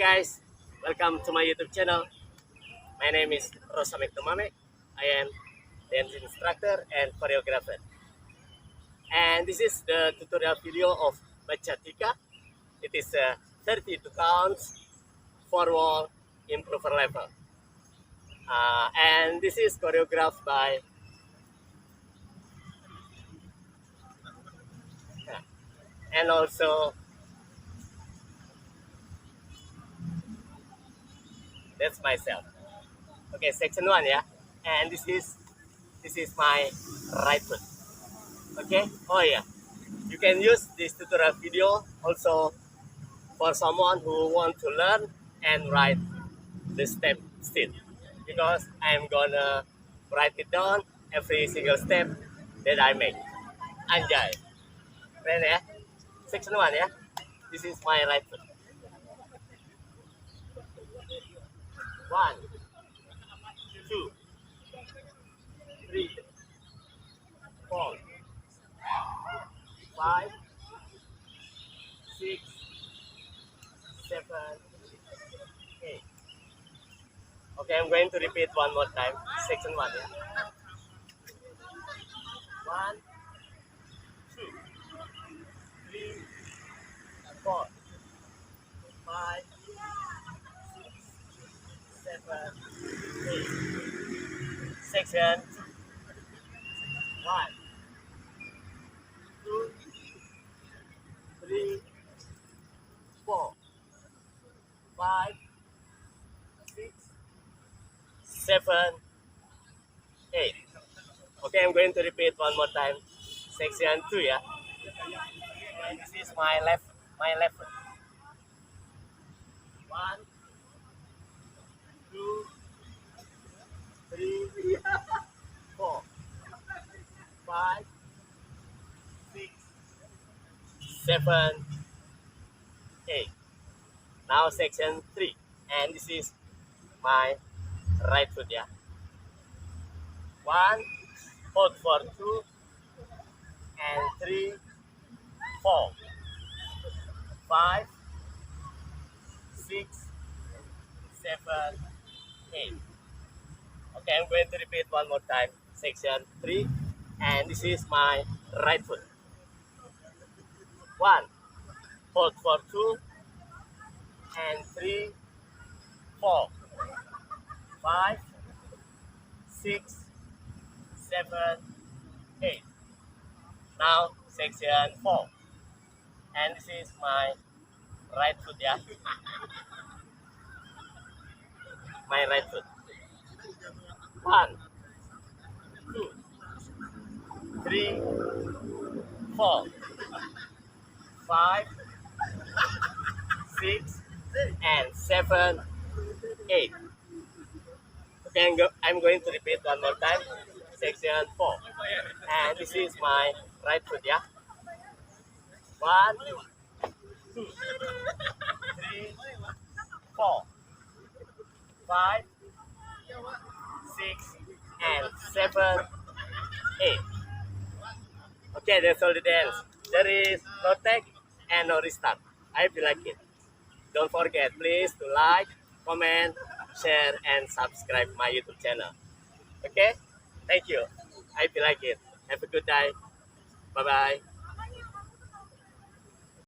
guys, welcome to my YouTube channel. My name is ROOSAMEKTO MAMEK. I am dance instructor and choreographer. And this is the tutorial video of Bachatica. It is 32 counts, 4 wall, improver level. And this is choreographed by and also that's myself. Okay, section 1, yeah. And this is my right foot. Okay. Oh yeah. You can use this tutorial video also for someone who want to learn and write the step still, because I'm gonna write it down every single step that I make. Anjay. Keren ya. Section 1 ya. This is my right foot. 1, 2, 3, 4, 5, 6, 7, 8. Okay, I'm going to repeat one more time. Section 1, yeah. 1, 2, 3, 4, 5, 6, 7, 8. Section 1, 2, 3, 4, 5, 6, 7, 8. Okay, I'm going to repeat one more time. Section 2, yeah. And this is my left foot. 1, 2, 3, 4, 5, 6, 7, 8. Now section 3, and this is my right foot, yeah. 1, hold for 2, and 3, 4, 5, 6, 7, 8. Okay, I'm going to repeat one more time. Section 3, and this is my right foot. 1, hold for 2, and 3, 4, 5, 6, 7, 8. Now section 4, and this is my right foot, yeah. My right foot. 1, 2, 3, 4, 5, 6, and 7, 8. Okay, I'm going to repeat one more time. Section 4, and this is my right foot, yeah. 1, 2, 3, 4, 5, 6, and 7, 8. Okay, that's all the dance. There is no tag and no restart. I hope you like it. Don't forget, please, to like, comment, share, and subscribe my YouTube channel. Okay? Thank you. I hope you like it. Have a good day. Bye-bye.